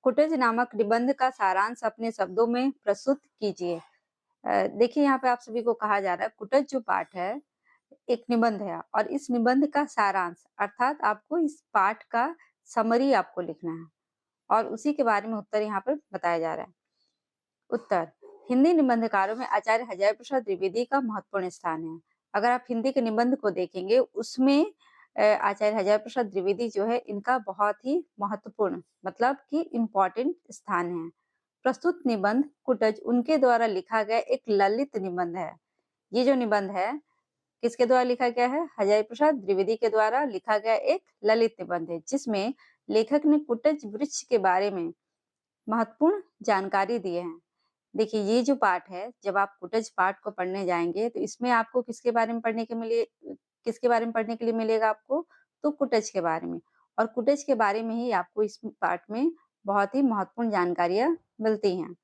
कुटज नामक निबंध का सारांश अपने शब्दों में प्रस्तुत कीजिए। देखिए यहाँ पे आप सभी को कहा जा रहा है कुटज जो पाठ है एक निबंध है और इस निबंध का सारांश अर्थात आपको इस पाठ का समरी आपको लिखना है और उसी के बारे में उत्तर यहाँ पर बताया जा रहा है। उत्तर, हिंदी निबंधकारों में आचार्य हजारी प्रसाद द्विवेदी का महत्वपूर्ण स्थान है। अगर आप हिंदी के निबंध को देखेंगे उसमें आचार्य हजारी प्रसाद द्विवेदी जो है इनका बहुत ही महत्वपूर्ण मतलब कि इम्पोर्टेंट स्थान है। प्रस्तुत निबंध कुटज उनके द्वारा लिखा गया एक ललित निबंध है। ये जो निबंध है किसके द्वारा लिखा गया है? हजारी प्रसाद द्विवेदी के द्वारा लिखा गया एक ललित निबंध है, जिसमें लेखक ने कुटज वृक्ष के बारे में महत्वपूर्ण जानकारी दिए हैं। देखिए ये जो पाठ है, जब आप कुटज पाठ को पढ़ने जाएंगे तो इसमें आपको किसके बारे में किसके बारे में पढ़ने के लिए मिलेगा आपको? तो कुटज के बारे में। और कुटज के बारे में ही आपको इस पाठ में बहुत ही महत्वपूर्ण जानकारियां मिलती हैं।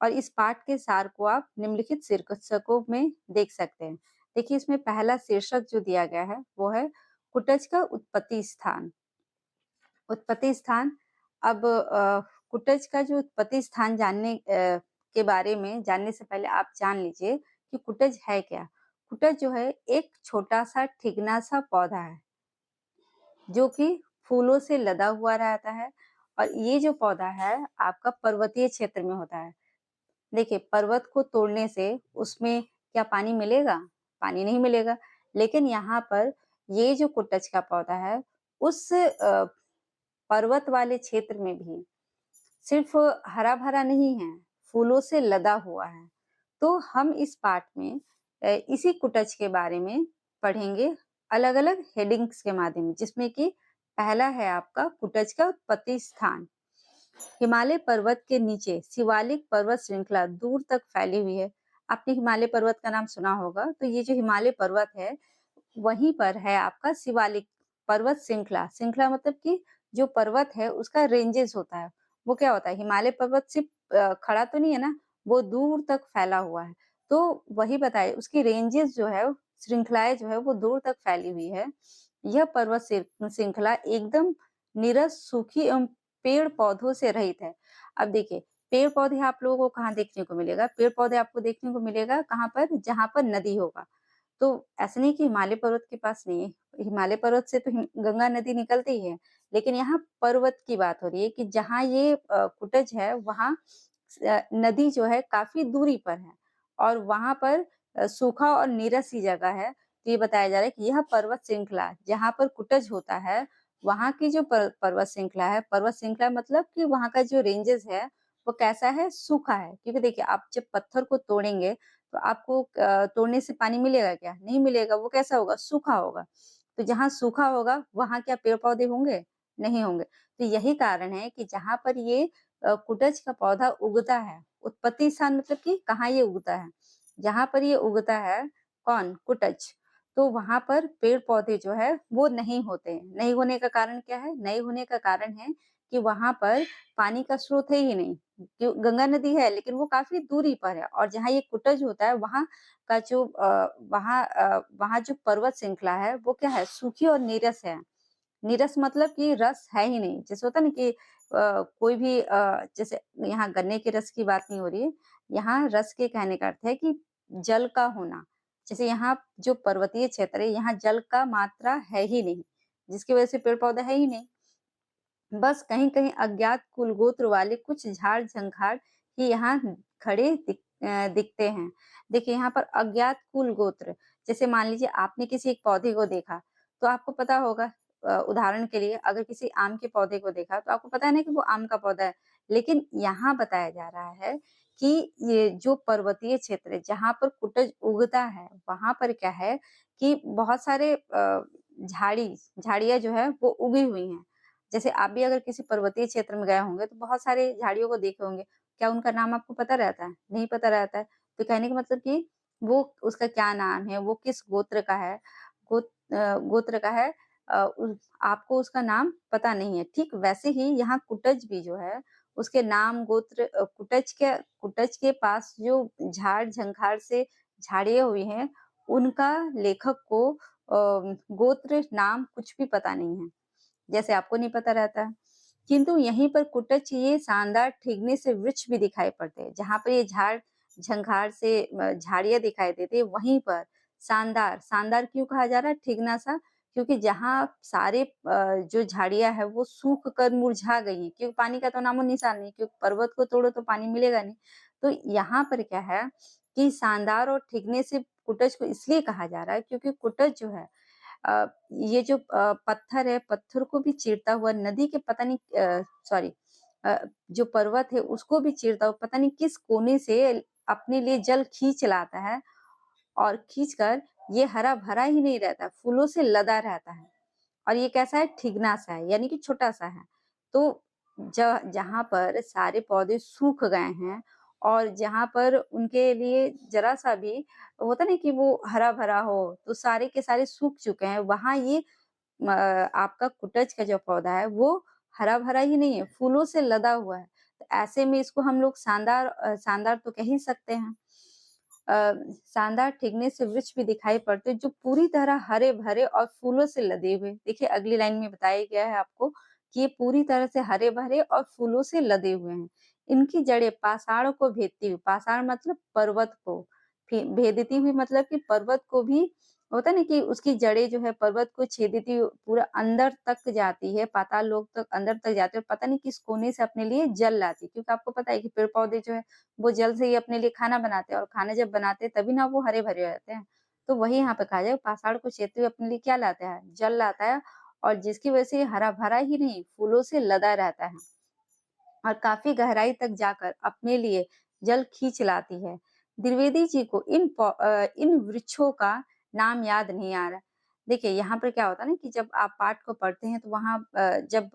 और इस पाठ के सार को आप निम्नलिखित शीर्षकों में देख सकते हैं। देखिए इसमें पहला शीर्षक जो दिया गया है वो है कुटज का उत्पत्ति स्थान। उत्पत्ति स्थान। अब कुटज का जो उत्पत्ति स्थान के बारे में जानने से पहले आप जान लीजिए कि कुटज है क्या। कुटज जो है एक छोटा सा ठिगना सा पौधा है जो कि फूलों से लदा हुआ रहता है और ये जो पौधा है आपका पर्वतीय क्षेत्र में होता है। देखिए पर्वत को तोड़ने से उसमें क्या पानी मिलेगा? पानी नहीं मिलेगा। लेकिन यहाँ पर ये जो कुटज का पौधा है उस पर्वत वाले क्षेत्र में भी सिर्फ हरा भरा नहीं है, फूलों से लदा हुआ है। तो हम इस पाठ में इसी कुटज के बारे में पढ़ेंगे अलग अलग हेडिंग्स के माध्यम में, जिसमें कि पहला है आपका कुटज का उत्पत्ति स्थान। हिमालय पर्वत के नीचे शिवालिक पर्वत श्रृंखला दूर तक फैली हुई है। आपने हिमालय पर्वत का नाम सुना होगा, तो ये जो हिमालय पर्वत है वहीं पर है आपका शिवालिक पर्वत श्रृंखला। श्रृंखला मतलब कि जो पर्वत है उसका रेंजेस होता है। वो क्या होता है? हिमालय पर्वत सिर्फ खड़ा तो नहीं है ना, वो दूर तक फैला हुआ है। तो वही बताए उसकी रेंजेस जो है, श्रृंखलाएं जो है वो दूर तक फैली हुई है। यह पर्वत श्रृंखला एकदम नीरस, सूखी एवं पेड़ पौधों से रहित है। अब देखिए पेड़ पौधे आप लोगों को कहाँ देखने को मिलेगा? पेड़ पौधे आपको देखने को मिलेगा कहाँ पर? जहाँ पर नदी होगा। तो ऐसा नहीं कि हिमालय पर्वत के पास नहीं है, हिमालय पर्वत से तो गंगा नदी निकलती ही है, लेकिन यहाँ पर्वत की बात हो रही है कि जहाँ ये कुटज है वहाँ नदी जो है काफी दूरी पर है और वहां पर सूखा और नीरस सी जगह है। तो ये बताया जा रहा है कि यह पर्वत श्रृंखला जहाँ पर कुटज होता है, वहां की जो पर्वत श्रृंखला है, पर्वत श्रृंखला मतलब कि वहां का जो रेंजेस है वो कैसा है? सूखा है। क्योंकि देखिए आप जब पत्थर को तोड़ेंगे तो आपको तोड़ने से पानी मिलेगा क्या? नहीं मिलेगा। वो कैसा होगा? सूखा होगा। तो जहाँ सूखा होगा वहां क्या पेड़ पौधे होंगे? नहीं होंगे। तो यही कारण है कि जहाँ पर ये कुटज का पौधा उगता है, उत्पत्ति स्थान मतलब कि कहाँ ये उगता है? जहाँ पर ये उगता है कौन? कुटज। तो वहां पर पेड़ पौधे जो है वो नहीं होते हैं। नहीं होने का कारण क्या है? नहीं होने का कारण है कि वहां पर पानी का स्रोत है ही नहीं। गंगा नदी है लेकिन वो काफी दूरी पर है और जहाँ ये कुटज होता है वहां का जो वहां जो पर्वत श्रृंखला है वो क्या है? सूखी और नीरस है। नीरस मतलब कि रस है ही नहीं। जैसे होता है ना कि कोई भी जैसे यहाँ गन्ने के रस की बात नहीं हो रही है, यहाँ रस के कहने का अर्थ है कि जल का होना। जैसे यहाँ जो पर्वतीय क्षेत्र है यहाँ जल का मात्रा है ही नहीं, जिसकी वजह से पेड़ पौधा है ही नहीं। बस कहीं-कहीं अज्ञात कुलगोत्र वाले कुछ झाड़-झंखाड़ ही यहाँ दिखते हैं। देखिए यहाँ पर अज्ञात कुलगोत्र, जैसे मान लीजिए आपने किसी एक पौधे को देखा, तो आपको पता होगा उदाहरण के लिए अगर किसी आम के पौधे को देखा तो आपको पता है ना कि वो आम का पौधा है। लेकिन यहाँ बताया जा रहा है कि ये जो पर्वतीय क्षेत्र है जहाँ पर कुटज उगता है, वहाँ पर क्या है कि बहुत सारे झाड़ियाँ जो है वो उगी हुई हैं। जैसे आप भी अगर किसी पर्वतीय क्षेत्र में गए होंगे तो बहुत सारे झाड़ियों को देखे होंगे। क्या उनका नाम आपको पता रहता है? नहीं पता रहता है। तो कहने का मतलब कि वो उसका क्या नाम है, वो किस गोत्र का है, गोत्र का है आपको उसका नाम पता नहीं है। ठीक वैसे ही यहाँ कुटज भी जो है उसके नाम गोत्र कुटज के पास जो झाड़-झंखाड़ से झाड़ियाँ हुई हैं, उनका लेखक को गोत्र नाम कुछ भी पता नहीं है। जैसे आपको नहीं पता रहता है। किंतु यहीं पर कुटच ये शानदार ठिगने से वृक्ष भी दिखाई पड़ते हैं। जहाँ पर ये झंखाड़ से झाड़ियाँ दिखाई देती है, वहीं पर शानदार, शानदार क्यों कहा जा रहा है ठिगना-सा? क्योंकि जहाँ सारे जो झाड़ियाँ हैं वो सूख कर मुरझा गई हैं, क्योंकि पानी का तो नामो-निशान नहीं, क्योंकि पर्वत को तोड़ो तो पानी मिलेगा नहीं। तो यहाँ पर क्या है कि शानदार और ठिगने से कुटच को इसलिए कहा जा रहा है क्योंकि कुटच जो है ये जो पत्थर है, पत्थर को भी चीरता हुआ नदी के पता नहीं सॉरी अ, जो पर्वत है उसको भी चीरता हुआ पता नहीं किस कोने से अपने लिए जल खींच लाता है और खींचकर ये हरा-भरा ही नहीं रहता, फूलों से लदा रहता है। और ये कैसा है ठिगना-सा है, यानी कि छोटा-सा है। तो जहाँ पर सारे पौधे सूख गए हैं और जहाँ पर उनके लिए ज़रा-सा भी होता है ना कि वो हरा-भरा हो, तो सारे के सारे सूख चुके हैं, वहाँ ये आपका कुटच का जो पौधा है वो हरा-भरा ही नहीं है, फूलों से लदा हुआ है। तो ऐसे में इसको हम लोग शानदार तो कह ही सकते हैं। शानदार ठिगने से वृक्ष भी दिखाई पड़ते हैं जो पूरी तरह हरे-भरे और फूलों से लदे हुए। देखिए अगली लाइन में बताया गया है आपको कि ये पूरी तरह से हरे-भरे और फूलों से लदे हुए हैं। इनकी जड़ें पाषाण को भेदती हुई, पाषाण मतलब पर्वत को, भेदती हुई मतलब कि पर्वत को भी होता है ना कि उसकी जड़ें जो है पर्वत को छेदती हुई पूरा अंदर तक जाती है, पाताल लोक तक अंदर तक जाती है और पता नहीं किस कोने से अपने लिए जल लाती है। क्योंकि आपको पता है कि पेड़-पौधे जो है वो जल से ही अपने लिए खाना बनाते हैं और खाना जब बनाते हैं तभी ना वो हरे-भरे रहते हैं। तो वही यहाँ पे कहा जाए पाषाण को छेदते हुए अपने लिए क्या लाता है? जल लाता है और जिसकी वजह से ये हरा-भरा ही नहीं, फूलों से लदा रहता है। और काफ़ी गहराई तक जाकर अपने लिए जल खींच लाती है। द्विवेदी जी को इन वृक्षों का नाम याद नहीं आ रहा। देखिए यहाँ पर क्या होता है ना कि जब आप पाठ को पढ़ते हैं तो वहाँ जब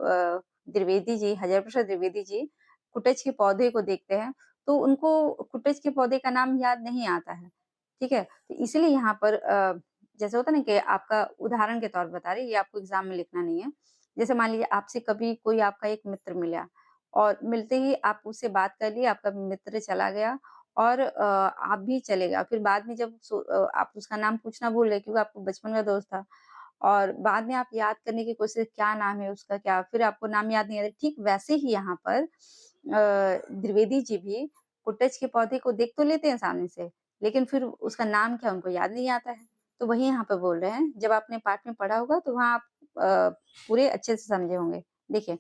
द्विवेदी जी हज़ार प्रसाद द्विवेदी जी कुटच के पौधे को देखते हैं, तो उनको कुटच के पौधे का नाम याद नहीं आता है। ठीक है? तो इसलिए यहाँ पर जैसे होता है ना कि आपका उदाहरण के तौर पर बता रही, ये आपको एग्ज़ाम में लिखना नहीं है। जैसे मान लीजिए आपसे कभी कोई आपका एक मित्र मिला और मिलते ही आप उससे बात कर लिए, आपका मित्र चला गया और आप भी चले गए। फिर बाद में जब आप उसका नाम पूछना भूल गए क्योंकि आपको बचपन का दोस्त था और बाद में आप याद करने की कोशिश क्या नाम है उसका क्या फिर आपको नाम याद नहीं आ रहा। ठीक वैसे ही यहाँ पर द्विवेदी जी भी कुटच के पौधे को देख तो लेते हैं सामने से, लेकिन फिर उसका नाम क्या उनको याद नहीं आता है। तो वही यहाँ पे बोल रहे हैं, जब आपने पाठ में पढ़ा होगा तो वहाँ आप अ, पूरे अच्छे से समझे होंगे। देखिए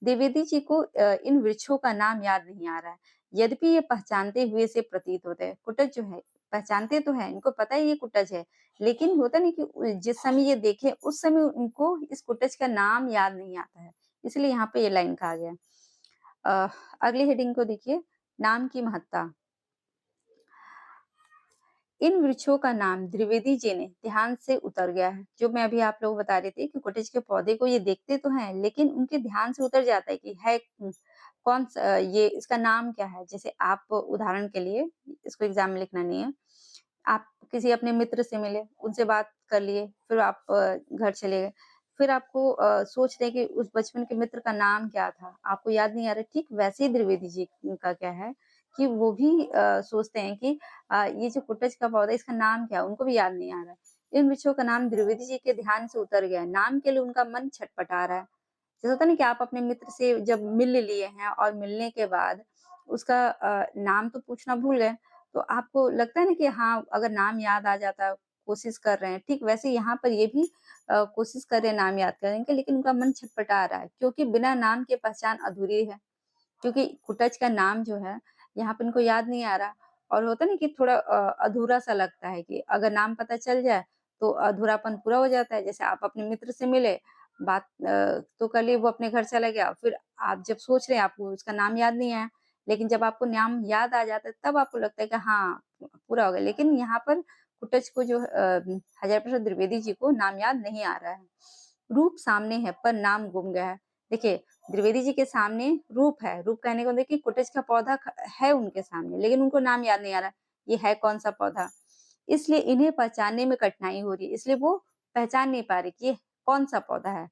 द्विवेदी जी को इन वृक्षों का नाम याद नहीं आ रहा है, यद्यपि ये पहचानते हुए से प्रतीत होते हैं। कुटच जो है, पहचानते तो हैं, इनको पता है ये कुटच है, लेकिन होता नहीं कि जिस समय ये देखे, उस समय उनको इस कुटच का नाम याद नहीं आता है। इसलिए यहाँ पे ये लाइन कहा गया है। अ, अगली हेडिंग को देखिए, नाम की महत्ता। इन वृक्षों का नाम द्विवेदी जी ने ध्यान से उतर गया है। जो मैं अभी आप लोग बता रहे थे कि कॉटेज के पौधे को ये देखते तो हैं, लेकिन उनके ध्यान से उतर जाता है कि है कौन सा ये इसका नाम क्या है? जैसे आप उदाहरण के लिए इसको एग्ज़ाम में लिखना नहीं है। आप किसी अपने मित्र से मिले, उनसे बात कर लिए, फिर आप घर चले गए। फिर आपको सोच रहे हैं कि उस बचपन के मित्र का नाम क्या था? आपको याद नहीं आ रहा। ठीक वैसे ही द्विवेदी जी का क्या है कि वो भी सोचते हैं कि ये जो कुटच का पौधा है इसका नाम क्या है? उनको भी याद नहीं आ रहा। इन वृक्षों का नाम द्विवेदी जी के ध्यान से उतर गया है। नाम के लिए उनका मन छटपटा रहा है। जैसे होता है ना कि आप अपने मित्र से जब मिल लिए हैं और मिलने के बाद उसका नाम तो पूछना भूल गए, तो आपको लगता है ना कि हाँ, अगर नाम याद आ जाता, कोशिश कर रहे हैं, ठीक वैसे यहाँ पर ये भी कोशिश कर रहे हैं नाम याद करने की, लेकिन उनका मन छटपटा रहा है, क्योंकि बिना नाम के पहचान अधूरी है। क्योंकि कुटच का नाम जो है, यहाँ पे उनको याद नहीं आ रहा और होता है ना कि थोड़ा अधूरा-सा लगता है कि अगर नाम पता चल जाए, तो अधूरापन पूरा हो जाता है। जैसे आप अपने मित्र से मिले, बात तो कर ली, वो अपने घर चला गया, फिर आप जब सोच रहे हैं, आपको उसका नाम याद नहीं आया, लेकिन जब आपको नाम याद आ जाता है, तब आपको लगता है कि हाँ, पूरा हो गया। लेकिन यहाँ पर कुटच को जो हज़ार प्रसाद द्विवेदी जी को नाम याद नहीं आ रहा है। रूप सामने है, पर नाम गुम गया है। देखिए त्रिवेदी जी के सामने रूप है, रूप कहने को देखिए कुटच का पौधा है उनके सामने, लेकिन उनको नाम याद नहीं आ रहा, ये है कौन-सा पौधा? इसलिए इन्हें पहचानने में कठिनाई हो रही है, इसलिए वो पहचान नहीं पा रहे कि ये कौन-सा पौधा है।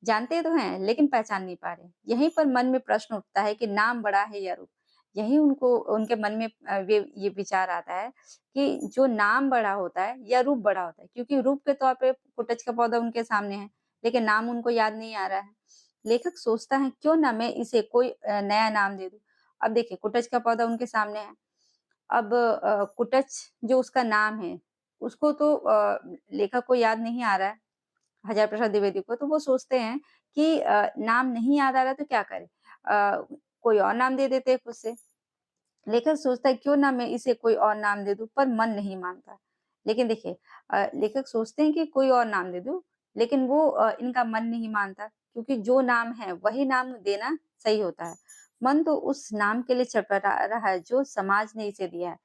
जानते तो हैं, लेकिन पहचान नहीं पा रहे। यहीं पर मन में प्रश्न उठता है कि नाम बड़ा है या रूप? यही उनको उनके मन में ये विचार आता है कि जो नाम बड़ा होता है या रूप बड़ा होता है? क्योंकि रूप के तौर पे कुटच का पौधा उनके सामने है, लेकिन नाम उनको याद नहीं आ रहा है। लेखक सोचता है क्यों ना मैं इसे कोई नया नाम दे दूँ। अब देखिए कुटच का पौधा उनके सामने है। अब कुटच जो उसका नाम है, उसको तो लेखक को याद नहीं आ रहा है, हज़ार प्रसाद द्विवेदी को, तो वो सोचते हैं कि नाम नहीं याद आ रहा है तो क्या करें? कोई और नाम दे देते हैं खुद से। लेखक सोचता है क्यों ना मैं इसे कोई और नाम दे दूँ, पर मन नहीं मानता। लेकिन देखिए लेखक सोचते हैं कि कोई और नाम दे दूँ, लेकिन वो इनका मन नहीं मानता क्योंकि जो नाम है वही नाम देना सही होता है। मन तो उस नाम के लिए छटपटा रहा है जो समाज ने इसे दिया है।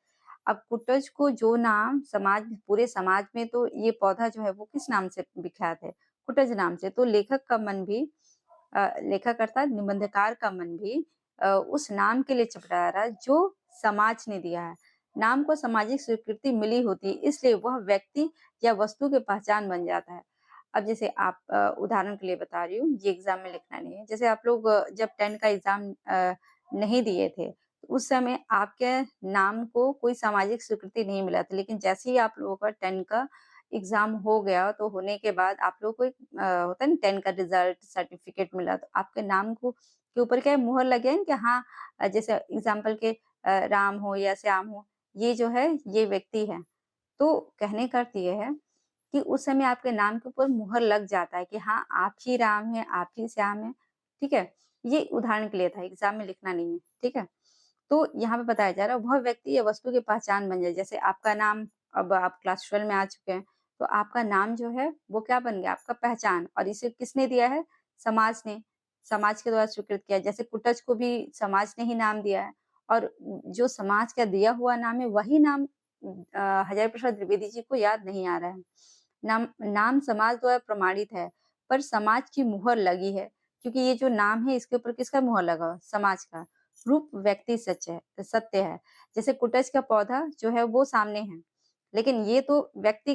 अब कुटज को जो नाम पूरे समाज में तो ये पौधा जो है वो किस नाम से विख्यात है? कुटज नाम से। तो लेखक का मन भी लेखक अर्थात निबंधकार का मन भी उस नाम के लिए चपटा रहा है जो समाज ने दिया है। नाम को सामाजिक स्वीकृति मिली होती है इसलिए वह व्यक्ति या वस्तु की पहचान बन जाता है। अब जैसे आप उदाहरण के लिए बता रही हूँ, ये एग्ज़ाम में लिखना नहीं है। जैसे आप लोग जब 10 का एग्ज़ाम नहीं दिए थे, तो उस समय आपके नाम को कोई सामाजिक स्वीकृति नहीं मिला था, लेकिन जैसे ही आप लोगों का 10 का एग्ज़ाम हो गया, तो होने के बाद आप लोगों को एक होता है ना 10 का रिज़ल्ट सर्टिफ़िकेट मिला, तो आपके नाम को के ऊपर क्या है मुहर लग गया है ना कि हाँ जैसे एग्ज़ाम्पल के राम हो या श्याम हो, ये जो है ये व्यक्ति है। तो कहने का अर्थ ये है कि उस समय आपके नाम के ऊपर मुहर लग जाता है कि हाँ, आप ही राम हैं, आप ही श्याम हैं, ठीक है? ये उदाहरण के लिए था, एग्ज़ाम में लिखना नहीं है, ठीक है? तो यहाँ पे बताया जा रहा है वह व्यक्ति या वस्तु की पहचान बन जाए। जैसे आपका नाम अब आप क्लास 12 में आ चुके हैं, तो आपका नाम जो है वो क्या बन गया? आपका पहचान और इसे किसने दिया है? समाज ने, समाज के द्वारा स्वीकृत किया है। जैसे कुटच को भी समाज ने ही नाम दिया है और जो समाज का दिया हुआ नाम है वही नाम हज़ारी प्रसाद द्विवेदी जी को याद नहीं आ रहा है। नाम नाम समाज द्वारा प्रमाणित है, पर समाज की मुहर लगी है, क्योंकि ये जो नाम है इसके ऊपर किसका मुहर लगा हुआ? समाज का। रूप व्यक्ति सत्य है। जैसे कुटच का पौधा जो है वो सामने है, लेकिन ये तो व्यक्ति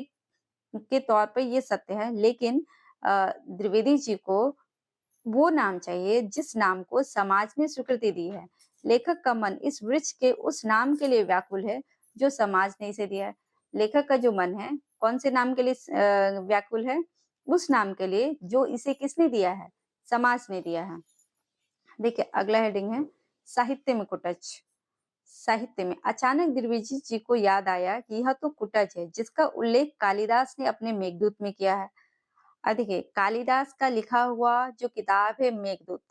के तौर पे ये सत्य है, लेकिन द्विवेदी जी को वो नाम चाहिए जिस नाम को समाज ने स्वीकृति दी है। लेखक का मन इस वृक्ष के उस नाम के लिए व्याकुल है जो समाज ने इसे दिया है। लेखक का जो मन है कौन से नाम के लिए व्याकुल है? उस नाम के लिए जो इसे किसने दिया है? समाज ने दिया है। देखिए अगला हेडिंग है साहित्य में कुटच। साहित्य में अचानक द्विवेदी जी को याद आया कि यह तो कुटच है जिसका उल्लेख कालिदास ने अपने मेघदूत में किया है। देखिए कालिदास का लिखा हुआ जो किताब है मेघदूत,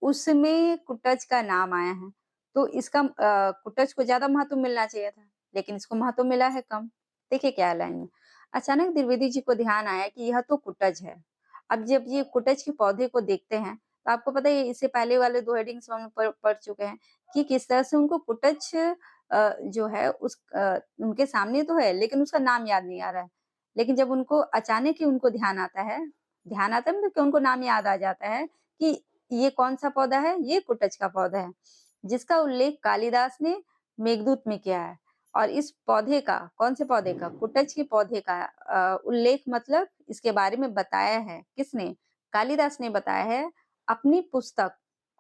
उसमें कुटच का नाम आया है। तो इसका कुटच को ज्यादा महत्व मिलना चाहिए था, लेकिन इसको महत्व मिला है कम। देखिए क्या लाइन में, अचानक द्विवेदी जी को ध्यान आया कि यह तो कुटच है। अब जब ये कुटच के पौधे को देखते हैं, तो आपको पता है इससे पहले वाले 2 हेडिंग्स हम पढ़ चुके हैं कि किस तरह से उनको कुटच जो है उनके सामने तो है लेकिन उसका नाम याद नहीं आ रहा है। लेकिन जब उनको अचानक ही उनको ध्यान आता है मतलब कि उनको नाम याद आ जाता है कि ये कौन-सा पौधा है? ये कुटच का पौधा है, जिसका उल्लेख कालिदास ने मेघदूत में किया है। और इस पौधे का कौन से पौधे का? कुटच के पौधे का उल्लेख मतलब इसके बारे में बताया है। किसने? कालिदास ने बताया है अपनी पुस्तक,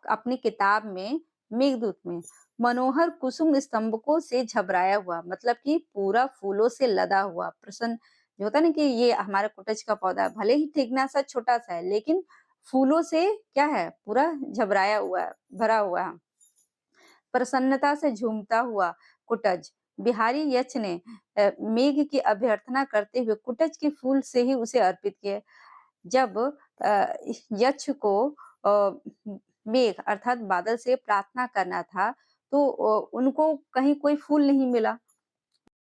अपनी किताब में मेघदूत में। मनोहर कुसुम स्तंभकों से झबराया हुआ मतलब कि पूरा फूलों से लदा हुआ प्रसन्न जो होता है ना कि ये हमारा कुटच का पौधा भले ही ठिकना सा छोटा-सा है लेकिन फूलों से क्या है? पूरा झबराया हुआ है, भरा हुआ है। प्रसन्नता से झूमता हुआ कुटज बिहारी यक्ष ने मेघ की अभ्यर्थना करते हुए कुटज के फूल से ही उसे अर्पित किए। जब यक्ष को अ, मेघ अर्थात बादल से प्रार्थना करना था तो उनको कहीं कोई फूल नहीं मिला।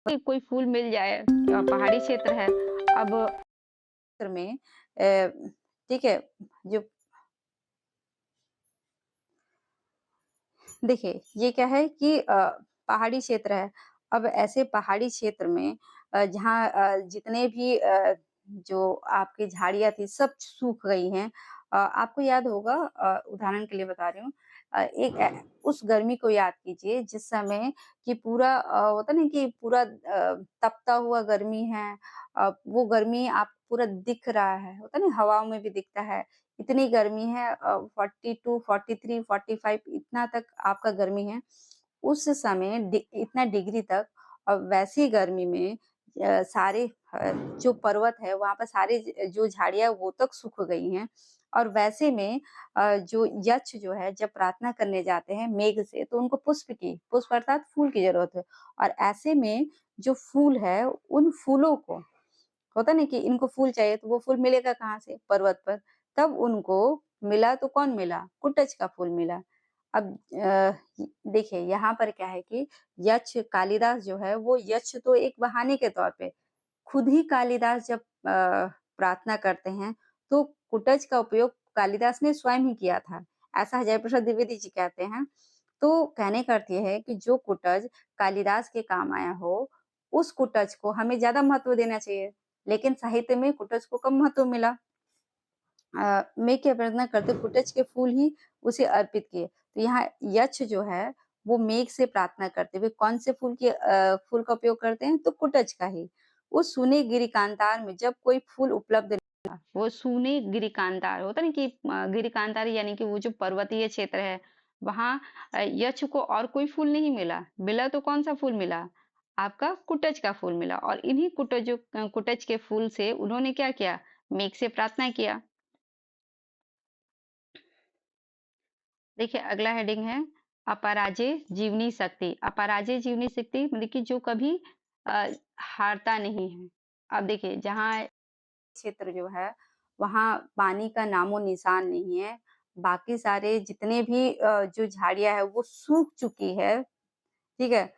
कोई फूल मिल जाए पहाड़ी क्षेत्र है। अब क्षेत्र में ठीक है जो देखिए, ये क्या है कि पहाड़ी क्षेत्र है। अब ऐसे पहाड़ी क्षेत्र में जहाँ जितने भी जो आपकी झाड़ियाँ थी सब सूख गई हैं। आपको याद होगा उदाहरण के लिए बता रही हूँ उस गर्मी को याद कीजिए जिस समय कि पूरा होता है ना कि पूरा तपता हुआ गर्मी है। वो गर्मी आप पूरा दिख रहा है, होता है ना हवाओं में भी दिखता है। इतनी गर्मी है 42, 43, 45 इतना तक आपका गर्मी है। उस समय इतना डिग्री तक और वैसी गर्मी में सारे जो पर्वत है वहाँ पर सारे जो झाड़ियाँ वो तक सूख गई हैं। और वैसे में जो यक्ष जो है जब प्रार्थना करने जाते हैं मेघ से तो उनको पुष्प अर्थात फूल की ज़रूरत है और ऐसे में जो फूल है उन फूलों को होता नहीं कि इनको फूल चाहिए तो वो फूल मिलेगा कहाँ से? पर्वत पर। तब उनको मिला तो कौन मिला? कुटज का फूल मिला। अब देखिए यहाँ पर क्या है कि यक्ष कालिदास जो है वो यक्ष तो एक बहाने के तौर पे खुद ही कालिदास जब प्रार्थना करते हैं तो कुटज का उपयोग कालिदास ने स्वयं ही किया था। ऐसा हरिप्रसाद द्विवेदी जी कहते हैं। तो कहने का अर्थ ये है कि जो कुटज कालिदास के काम आया हो, उस कुटज को हमें ज़्यादा महत्व देना चाहिए। लेकिन साहित्य में कुटज को कम महत्व मिला। मैं क्या प्रार्थना करते कुटज के फूल ही उसे अर्पित किए। तो यहाँ यक्ष जो है वो मेघ से प्रार्थना करते हुए कौन से फूल का उपयोग करते हैं? तो कुटज का ही। उस सूने गिरिकांतार में जब कोई फूल उपलब्ध वो सूने गिरिकांतार होता है ना कि गिरिकांतार यानी कि वो जो पर्वतीय क्षेत्र है वहां यक्ष को और कोई फूल नहीं मिला। मिला तो कौन सा फूल मिला? आपका कुटज का फूल मिला और इन्हीं कुटज के फूल से उन्होंने क्या किया? मेघ से प्रार्थना किया। देखिए अगला हेडिंग है अपराजेय जीवनी शक्ति। अपराजेय जीवनी शक्ति मतलब कि जो कभी अ, हारता नहीं है। अब देखिए जहाँ क्षेत्र जो है वहाँ पानी का नामो निशान नहीं है। बाकी सारे जितने भी जो झाड़ियाँ है वो सूख चुकी है, ठीक है?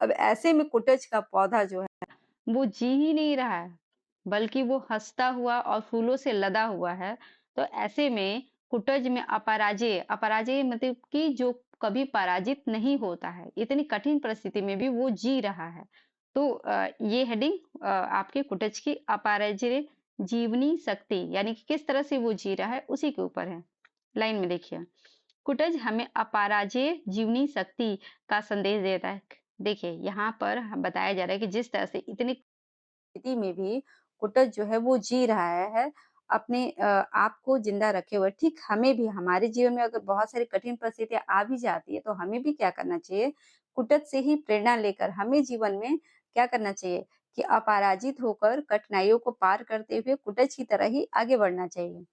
अब ऐसे में कुटज का पौधा जो है वो जी ही नहीं रहा है, बल्कि वो हँसता हुआ और फूलों से लदा हुआ है। तो ऐसे में कुटज में अपराजेय मतलब कि जो कभी पराजित नहीं होता है, इतनी कठिन परिस्थिति में भी वो जी रहा है। तो ये हेडिंग आपके कुटज की अपराजेय जीवनी शक्ति यानी कि किस तरह से वो जी रहा है उसी के ऊपर है। लाइन में देखिए, कुटज हमें अपराजेय जीवनी शक्ति का संदेश देता है। देखिए यहाँ पर बताया जा रहा है कि जिस तरह से इतनी स्थिति में भी कुटज जो है वो जी रहा है अपने आप को जिंदा रखे हुए। ठीक हमें भी हमारे जीवन में अगर बहुत सारी कठिन परिस्थितियां आ भी जाती है तो हमें भी क्या करना चाहिए? कुटज से ही प्रेरणा लेकर हमें जीवन में क्या करना चाहिए कि अपराजित होकर कठिनाइयों को पार करते हुए कुटज की तरह ही आगे बढ़ना चाहिए।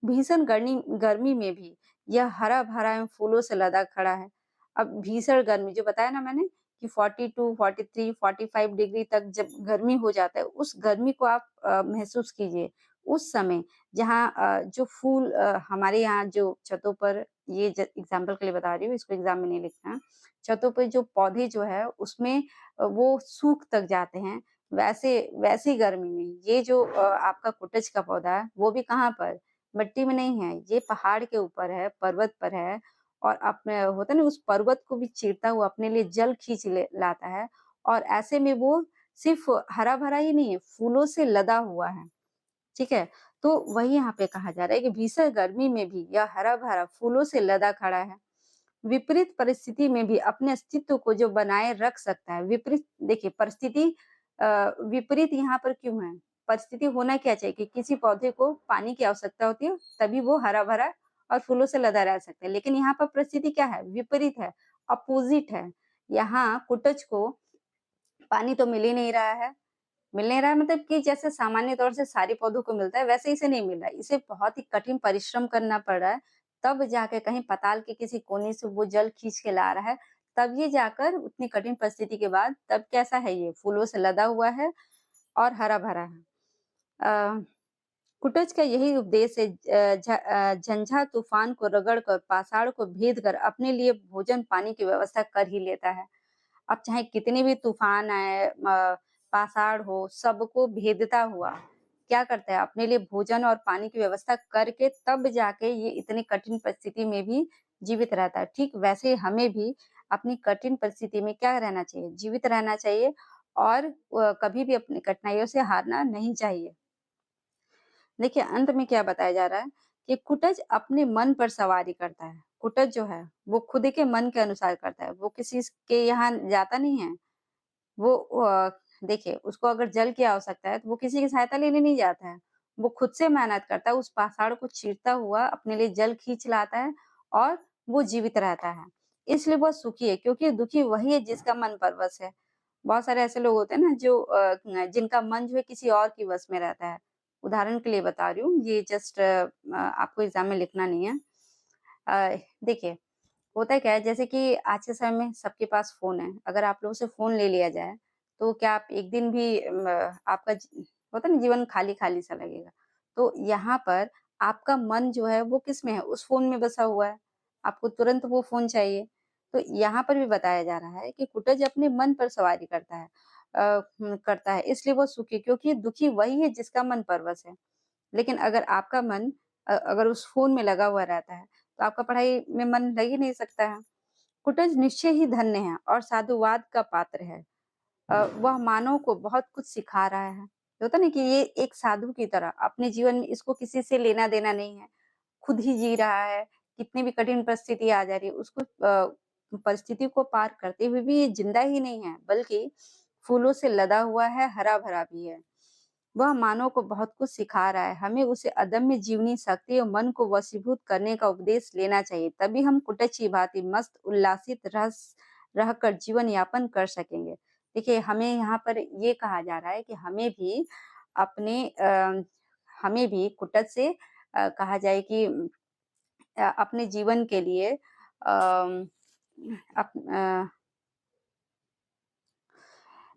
भीषण गर्मी गर्मी में भी यह हरा भरा एवं फूलों से लदा खड़ा है। अब भीषण गर्मी जो बताया ना मैंने कि 42, 43, 45 डिग्री तक जब गर्मी हो जाता है, उस गर्मी को आप महसूस कीजिए। उस समय जहाँ जो फूल हमारे यहाँ जो छतों पर ये एग्जाम्पल के लिए बता रही हूँ, इसको एग्जाम में नहीं लिखना है। छतों पे जो पौधे जो है उसमें वो सूख तक जाते हैं। वैसे वैसी गर्मी में ये जो आपका कुटज का पौधा है, वो भी कहाँ पर? मिट्टी में नहीं है, ये पहाड़ के ऊपर है, पर्वत पर है और अपने होता है ना उस पर्वत को भी चीरता हुआ अपने लिए जल खींच ले लाता है और ऐसे में वो सिर्फ हरा-भरा ही नहीं है, फूलों से लदा हुआ है, ठीक है? तो वही यहाँ पे कहा जा रहा है कि भीषण गर्मी में भी यह हरा-भरा फूलों से लदा खड़ा है। विपरीत परिस्थिति में भी अपने अस्तित्व को जो बनाए रख सकता है। विपरीत देखिए परिस्थिति विपरीत यहाँ पर क्यों है? परिस्थिति होना क्या चाहिए कि किसी पौधे को पानी की आवश्यकता होती है, तभी वो हरा-भरा और फूलों से लदा रह सकता है। लेकिन यहाँ पर परिस्थिति क्या है? विपरीत है, अपोज़िट है। यहाँ कुटज को पानी तो मिल ही नहीं रहा है। मिल नहीं रहा है मतलब कि जैसे सामान्य तौर से सारे पौधों को मिलता है, वैसे इसे नहीं मिल रहा है। इसे बहुत ही कठिन परिश्रम करना पड़ रहा है, तब जाके कहीं पाताल के किसी कोने से वो जल खींच के ला रहा है, तब ये जाकर उतनी कठिन परिस्थिति के बाद तब कैसा है ये, फूलों से लदा हुआ है और हरा-भरा है। अ, कुटज का यही उपदेश है झंझा तूफान को रगड़ कर, पाषाण को भेद कर अपने लिए भोजन पानी की व्यवस्था कर ही लेता है। अब चाहे कितने भी तूफान आए पासाड़ हो, सबको भेदता हुआ क्या करता है अपने लिए भोजन और पानी की व्यवस्था करके तब जाके ये इतनी कठिन परिस्थिति में भी जीवित रहता है। ठीक वैसे ही हमें भी अपनी कठिन परिस्थिति में क्या रहना चाहिए? जीवित रहना चाहिए और कभी भी अपनी कठिनाइयों से हारना नहीं चाहिए। देखिए अंत में क्या बताया जा रहा है कि कुटज अपने मन पर सवारी करता है। कुटज जो है वो खुद के मन के अनुसार करता है। वो किसी के यहाँ जाता नहीं है। वो देखिए उसको अगर जल की आवश्यकता है तो वो किसी की सहायता लेने नहीं जाता है। वो खुद से मेहनत करता है, उस पहाड़ को चीरता हुआ अपने लिए जल खींच लाता है और वो जीवित रहता है। इसलिए वो सुखी है क्योंकि दुखी वही है जिसका मन परवश है। बहुत सारे ऐसे लोग होते हैं ना जो जिनका मन जो है किसी और की वश में रहता है। उदाहरण के लिए बता रही हूँ, ये जस्ट आपको एग्ज़ाम में लिखना नहीं है। देखिए, होता क्या है जैसे कि आज के समय में सबके पास फ़ोन है, अगर आप लोगों से फ़ोन ले लिया जाए, तो क्या आप एक दिन भी आपका होता है ना जीवन खाली-खाली सा लगेगा। तो यहाँ पर आपका मन जो है वो किसमें है? उस फ़ोन में बसा हुआ है, आपको तुरंत वो फ़ोन चाहिए। तो यहाँ पर भी बताया जा रहा है कि कुटज अपने मन पर सवारी करता है करता है इसलिए वो सुखी क्योंकि दुखी वही है जिसका मन परवश है। लेकिन अगर आपका मन अगर उस फ़ोन में लगा हुआ रहता है, तो आपका पढ़ाई में मन लग ही नहीं सकता है। कुटज निश्चय ही धन्य है और साधुवाद का पात्र है। वह मानव को बहुत कुछ सिखा रहा है। होता है ना कि ये एक साधु की तरह अपने जीवन में इसको किसी से लेना-देना नहीं है। खुद ही जी रहा है, कितनी भी कठिन परिस्थिति आ जा रही है, उसको परिस्थिति को पार करते हुए भी ये जिंदा ही नहीं है, बल्कि फूलों से लदा हुआ है, हरा-भरा भी है। वह मानव को बहुत कुछ सिखा रहा है, हमें उसे अदम्य जीवनी शक्ति और मन को वशीभूत करने का उपदेश लेना चाहिए, तभी हम कुटच की भांति मस्त उल्लासित रहकर जीवन यापन कर सकेंगे। देखिए, हमें यहाँ पर ये कहा जा रहा है कि हमें भी कुटच से कहा जाए कि अपने जीवन के लिए अम, अप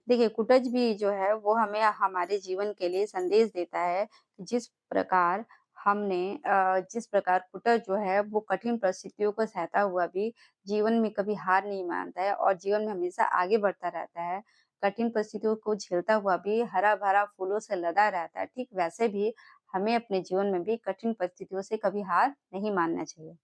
देखिए कुटज भी जो है वो हमें हमारे जीवन के लिए संदेश देता है कि जिस प्रकार कुटज जो है वो कठिन परिस्थितियों को सहता हुआ भी जीवन में कभी हार नहीं मानता है और जीवन में हमेशा आगे बढ़ता रहता है। कठिन परिस्थितियों को झेलता हुआ भी हरा-भरा फूलों से लदा रहता है। ठीक वैसे भी हमें अपने जीवन में भी कठिन परिस्थितियों से कभी हार नहीं मानना चाहिए।